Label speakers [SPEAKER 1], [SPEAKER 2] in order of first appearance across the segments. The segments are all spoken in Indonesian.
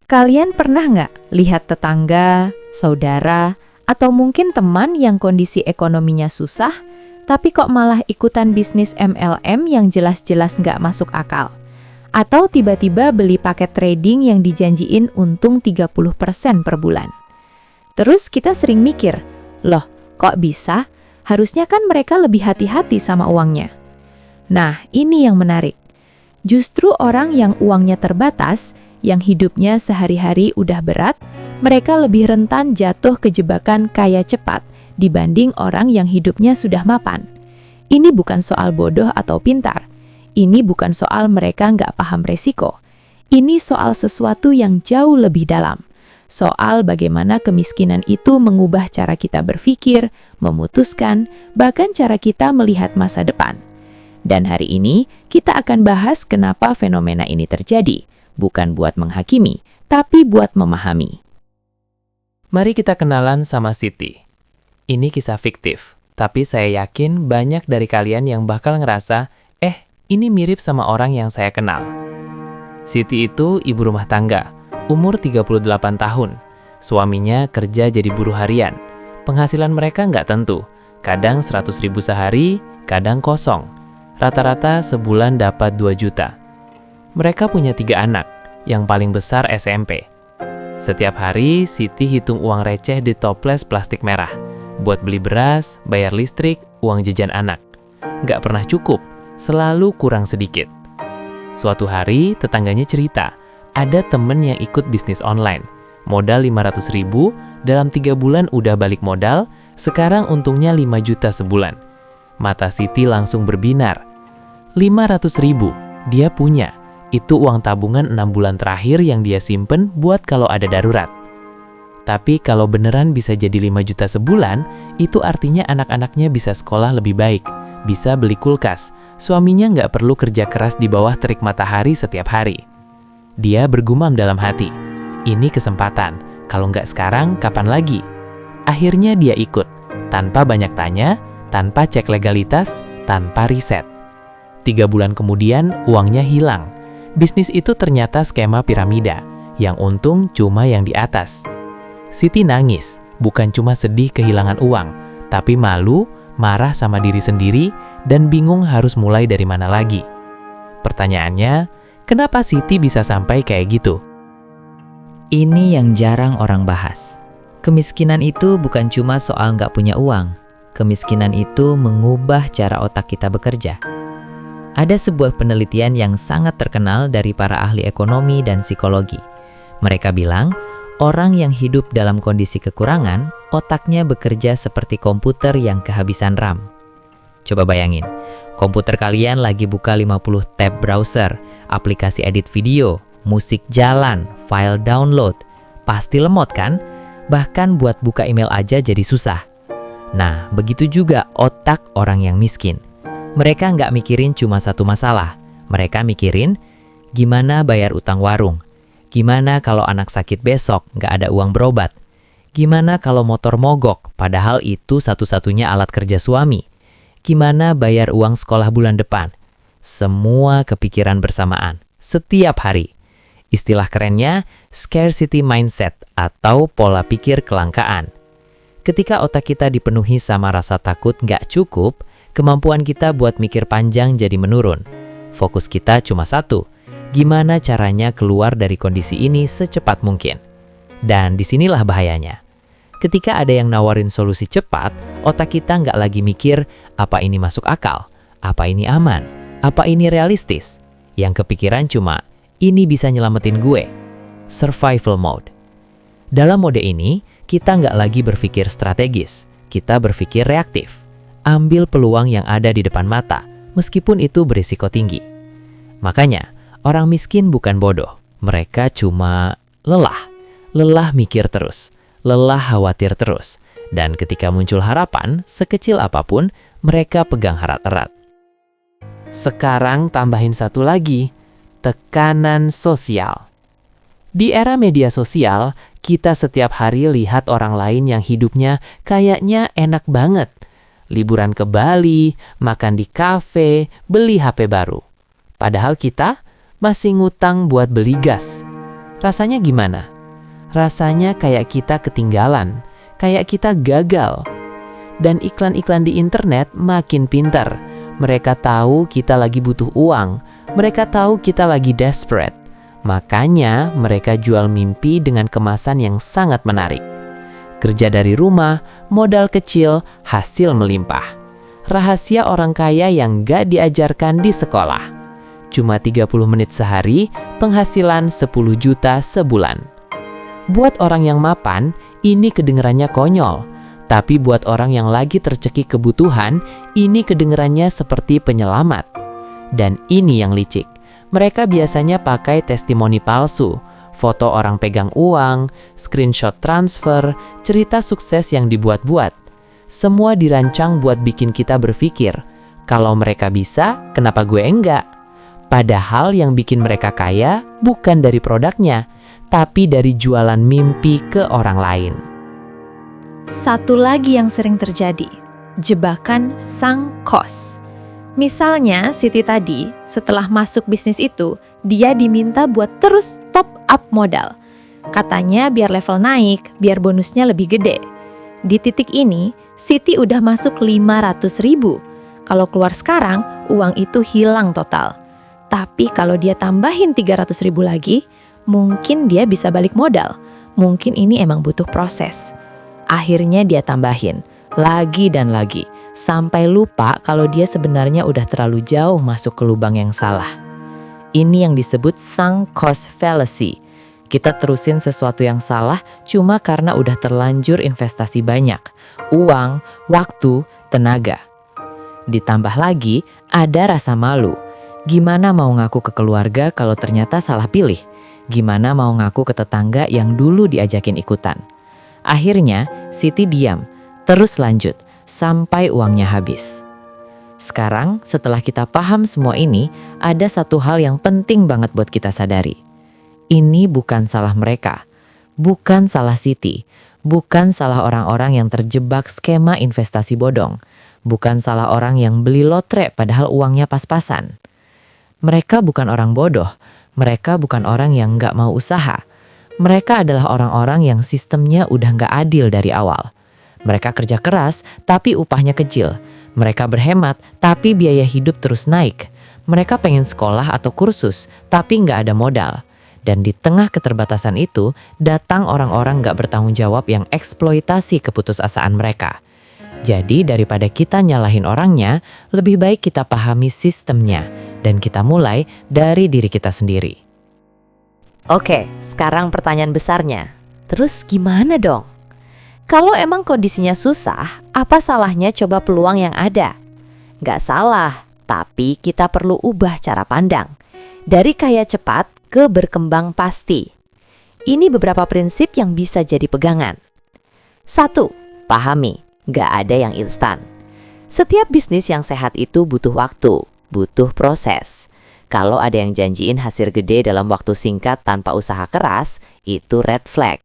[SPEAKER 1] Kalian pernah nggak lihat tetangga, saudara, atau mungkin teman yang kondisi ekonominya susah, tapi kok malah ikutan bisnis MLM yang jelas-jelas nggak masuk akal? Atau tiba-tiba beli paket trading yang dijanjiin untung 30% per bulan? Terus kita sering mikir, loh kok bisa? Harusnya kan mereka lebih hati-hati sama uangnya. Nah, ini yang menarik. Justru orang yang uangnya terbatas, yang hidupnya sehari-hari udah berat, mereka lebih rentan jatuh ke jebakan kaya cepat dibanding orang yang hidupnya sudah mapan. Ini bukan soal bodoh atau pintar. Ini bukan soal mereka nggak paham resiko. Ini soal sesuatu yang jauh lebih dalam. Soal bagaimana kemiskinan itu mengubah cara kita berpikir, memutuskan, bahkan cara kita melihat masa depan. Dan hari ini, kita akan bahas kenapa fenomena ini terjadi. Bukan buat menghakimi, tapi buat memahami.
[SPEAKER 2] Mari kita kenalan sama Siti. Ini kisah fiktif, tapi saya yakin banyak dari kalian yang bakal ngerasa, ini mirip sama orang yang saya kenal. Siti itu ibu rumah tangga, umur 38 tahun. Suaminya kerja jadi buruh harian. Penghasilan mereka nggak tentu, kadang 100.000 sehari, kadang kosong. Rata-rata sebulan dapat 2 juta. Mereka punya 3 anak, yang paling besar SMP. Setiap hari, Siti hitung uang receh di toples plastik merah, buat beli beras, bayar listrik, uang jajan anak. Nggak pernah cukup, selalu kurang sedikit. Suatu hari, tetangganya cerita, ada temen yang ikut bisnis online. Modal 500.000, dalam 3 bulan udah balik modal, sekarang untungnya 5 juta sebulan. Mata Siti langsung berbinar. 500.000, dia punya. Itu uang tabungan 6 bulan terakhir yang dia simpen buat kalau ada darurat. Tapi kalau beneran bisa jadi 5 juta sebulan, itu artinya anak-anaknya bisa sekolah lebih baik, bisa beli kulkas, suaminya nggak perlu kerja keras di bawah terik matahari setiap hari. Dia bergumam dalam hati, ini kesempatan, kalau nggak sekarang, kapan lagi? Akhirnya dia ikut, tanpa banyak tanya, tanpa cek legalitas, tanpa riset. 3 bulan kemudian, uangnya hilang. Bisnis itu ternyata skema piramida, yang untung cuma yang di atas. Siti nangis, bukan cuma sedih kehilangan uang, tapi malu, marah sama diri sendiri, dan bingung harus mulai dari mana lagi. Pertanyaannya, kenapa Siti bisa sampai kayak gitu?
[SPEAKER 1] Ini yang jarang orang bahas. Kemiskinan itu bukan cuma soal nggak punya uang. Kemiskinan itu mengubah cara otak kita bekerja. Ada sebuah penelitian yang sangat terkenal dari para ahli ekonomi dan psikologi. Mereka bilang, orang yang hidup dalam kondisi kekurangan, otaknya bekerja seperti komputer yang kehabisan RAM. Coba bayangin, komputer kalian lagi buka 50 tab browser, aplikasi edit video, musik jalan, file download. Pasti lemot kan? Bahkan buat buka email aja jadi susah. Nah, begitu juga otak orang yang miskin. Mereka nggak mikirin cuma satu masalah. Mereka mikirin, gimana bayar utang warung? Gimana kalau anak sakit besok nggak ada uang berobat? Gimana kalau motor mogok, padahal itu satu-satunya alat kerja suami? Gimana bayar uang sekolah bulan depan? Semua kepikiran bersamaan, setiap hari. Istilah kerennya, scarcity mindset atau pola pikir kelangkaan. Ketika otak kita dipenuhi sama rasa takut nggak cukup, kemampuan kita buat mikir panjang jadi menurun. Fokus kita cuma satu, gimana caranya keluar dari kondisi ini secepat mungkin. Dan disinilah bahayanya. Ketika ada yang nawarin solusi cepat, otak kita nggak lagi mikir, apa ini masuk akal? Apa ini aman? Apa ini realistis? Yang kepikiran cuma, ini bisa nyelamatin gue. Survival mode. Dalam mode ini, kita nggak lagi berpikir strategis, kita berpikir reaktif. Ambil peluang yang ada di depan mata, meskipun itu berisiko tinggi. Makanya, orang miskin bukan bodoh. Mereka cuma lelah. Lelah mikir terus. Lelah khawatir terus. Dan ketika muncul harapan, sekecil apapun, mereka pegang erat-erat. Sekarang tambahin satu lagi, tekanan sosial. Di era media sosial, kita setiap hari lihat orang lain yang hidupnya kayaknya enak banget. Liburan ke Bali, makan di kafe, beli HP baru. Padahal kita masih ngutang buat beli gas.
[SPEAKER 2] Rasanya gimana? Rasanya kayak kita ketinggalan, kayak kita gagal. Dan iklan-iklan di internet makin pintar. Mereka tahu kita lagi butuh uang, mereka tahu kita lagi desperate. Makanya mereka jual mimpi dengan kemasan yang sangat menarik. Kerja dari rumah, modal kecil, hasil melimpah. Rahasia orang kaya yang gak diajarkan di sekolah. Cuma 30 menit sehari, penghasilan 10 juta sebulan. Buat orang yang mapan, ini kedengerannya konyol. Tapi buat orang yang lagi tercekik kebutuhan, ini kedengerannya seperti penyelamat. Dan ini yang licik. Mereka biasanya pakai testimoni palsu, foto orang pegang uang, screenshot transfer, cerita sukses yang dibuat-buat. Semua dirancang buat bikin kita berpikir, kalau mereka bisa, kenapa gue enggak? Padahal yang bikin mereka kaya bukan dari produknya, tapi dari jualan mimpi ke orang lain.
[SPEAKER 3] Satu lagi yang sering terjadi, jebakan sunk cost. Misalnya Siti tadi, setelah masuk bisnis itu, dia diminta buat terus top up modal. Katanya biar level naik, biar bonusnya lebih gede. Di titik ini, Siti udah masuk 500.000. Kalau keluar sekarang, uang itu hilang total. Tapi kalau dia tambahin 300.000 lagi, mungkin dia bisa balik modal. Mungkin ini emang butuh proses. Akhirnya dia tambahin, lagi dan lagi, sampai lupa kalau dia sebenarnya udah terlalu jauh masuk ke lubang yang salah. Ini yang disebut sunk cost fallacy. Kita terusin sesuatu yang salah cuma karena udah terlanjur investasi banyak. Uang, waktu, tenaga. Ditambah lagi, ada rasa malu. Gimana mau ngaku ke keluarga kalau ternyata salah pilih? Gimana mau ngaku ke tetangga yang dulu diajakin ikutan? Akhirnya, Siti diam, terus lanjut, sampai uangnya habis. Sekarang, setelah kita paham semua ini, ada satu hal yang penting banget buat kita sadari. Ini bukan salah mereka, bukan salah Siti, bukan salah orang-orang yang terjebak skema investasi bodong, bukan salah orang yang beli lotre padahal uangnya pas-pasan. Mereka bukan orang bodoh, mereka bukan orang yang nggak mau usaha. Mereka adalah orang-orang yang sistemnya udah nggak adil dari awal. Mereka kerja keras, tapi upahnya kecil. Mereka berhemat, tapi biaya hidup terus naik. Mereka pengen sekolah atau kursus, tapi nggak ada modal. Dan di tengah keterbatasan itu, datang orang-orang nggak bertanggung jawab yang eksploitasi keputusasaan mereka. Jadi daripada kita nyalahin orangnya, lebih baik kita pahami sistemnya. Dan kita mulai dari diri kita sendiri.
[SPEAKER 4] Oke, sekarang pertanyaan besarnya. Terus gimana dong? Kalau emang kondisinya susah, apa salahnya coba peluang yang ada? Nggak salah, tapi kita perlu ubah cara pandang. Dari kaya cepat ke berkembang pasti. Ini beberapa prinsip yang bisa jadi pegangan. 1. Pahami, nggak ada yang instan. Setiap bisnis yang sehat itu butuh waktu, butuh proses. Kalau ada yang janjiin hasil gede dalam waktu singkat tanpa usaha keras, itu red flag.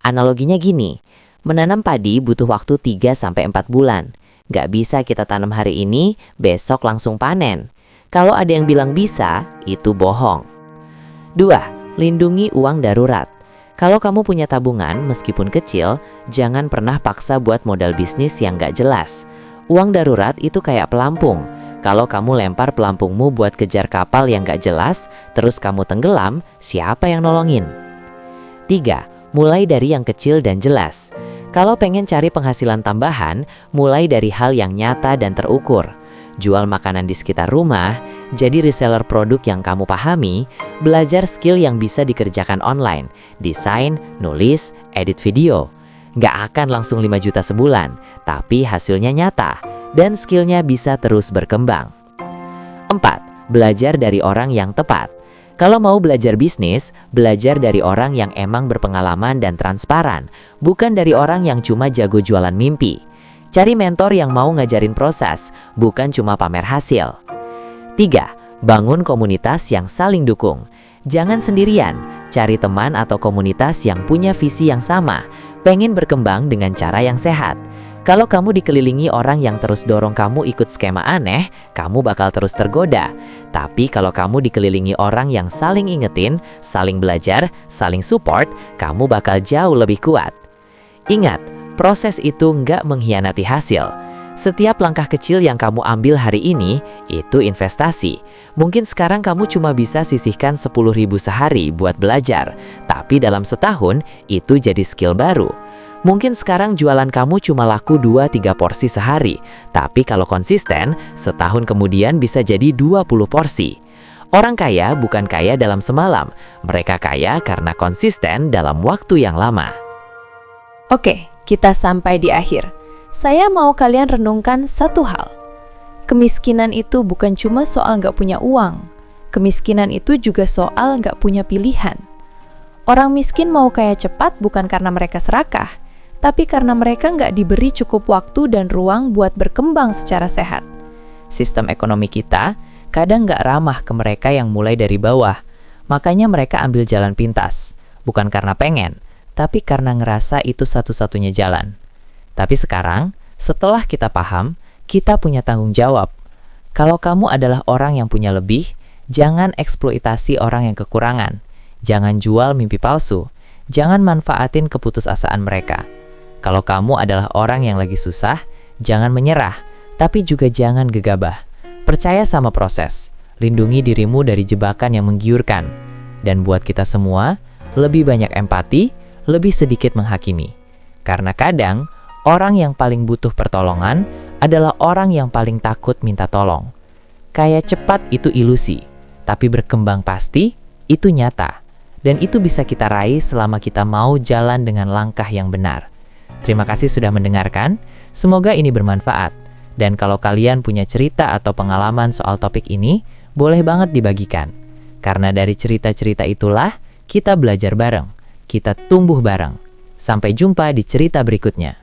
[SPEAKER 4] Analoginya gini, menanam padi butuh waktu 3-4 bulan. Nggak bisa kita tanam hari ini, besok langsung panen. Kalau ada yang bilang bisa, itu bohong. 2. Lindungi uang darurat. Kalau kamu punya tabungan, meskipun kecil, jangan pernah paksa buat modal bisnis yang nggak jelas. Uang darurat itu kayak pelampung. Kalau kamu lempar pelampungmu buat kejar kapal yang gak jelas, terus kamu tenggelam, siapa yang nolongin? 3. Mulai dari yang kecil dan jelas. Kalau pengen cari penghasilan tambahan, mulai dari hal yang nyata dan terukur. Jual makanan di sekitar rumah, jadi reseller produk yang kamu pahami, belajar skill yang bisa dikerjakan online, desain, nulis, edit video. Gak akan langsung 5 juta sebulan, tapi hasilnya nyata. Dan skillnya bisa terus berkembang. 4. Belajar dari orang yang tepat. Kalau mau belajar bisnis, belajar dari orang yang emang berpengalaman dan transparan, bukan dari orang yang cuma jago jualan mimpi. Cari mentor yang mau ngajarin proses, bukan cuma pamer hasil. 3. Bangun komunitas yang saling dukung. Jangan sendirian, cari teman atau komunitas yang punya visi yang sama, pengen berkembang dengan cara yang sehat.
[SPEAKER 1] Kalau kamu dikelilingi orang yang terus dorong kamu ikut skema aneh, kamu bakal terus tergoda. Tapi kalau kamu dikelilingi orang yang saling ingetin, saling belajar, saling support, kamu bakal jauh lebih kuat. Ingat, proses itu nggak mengkhianati hasil. Setiap langkah kecil yang kamu ambil hari ini, itu investasi. Mungkin sekarang kamu cuma bisa sisihkan 10.000 sehari buat belajar, tapi dalam setahun, itu jadi skill baru. Mungkin sekarang jualan kamu cuma laku 2-3 porsi sehari, tapi kalau konsisten, setahun kemudian bisa jadi 20 porsi. Orang kaya bukan kaya dalam semalam, mereka kaya karena konsisten dalam waktu yang lama.
[SPEAKER 3] Oke, kita sampai di akhir. Saya mau kalian renungkan satu hal. Kemiskinan itu bukan cuma soal nggak punya uang. Kemiskinan itu juga soal nggak punya pilihan. Orang miskin mau kaya cepat bukan karena mereka serakah, tapi karena mereka nggak diberi cukup waktu dan ruang buat berkembang secara sehat. Sistem ekonomi kita kadang nggak ramah ke mereka yang mulai dari bawah. Makanya mereka ambil jalan pintas. Bukan karena pengen, tapi karena ngerasa itu satu-satunya jalan. Tapi sekarang, setelah kita paham, kita punya tanggung jawab. Kalau kamu adalah orang yang punya lebih, jangan eksploitasi orang yang kekurangan. Jangan jual mimpi palsu. Jangan manfaatin keputusasaan mereka. Kalau kamu adalah orang yang lagi susah, jangan menyerah, tapi juga jangan gegabah. Percaya sama proses, lindungi dirimu dari jebakan yang menggiurkan. Dan buat kita semua, lebih banyak empati, lebih sedikit menghakimi. Karena kadang, orang yang paling butuh pertolongan adalah orang yang paling takut minta tolong. Kaya cepat itu ilusi, tapi berkembang pasti itu nyata. Dan itu bisa kita raih selama kita mau jalan dengan langkah yang benar. Terima kasih sudah mendengarkan, semoga ini bermanfaat. Dan kalau kalian punya cerita atau pengalaman soal topik ini, boleh banget dibagikan. Karena dari cerita-cerita itulah, kita belajar bareng, kita tumbuh bareng. Sampai jumpa di cerita berikutnya.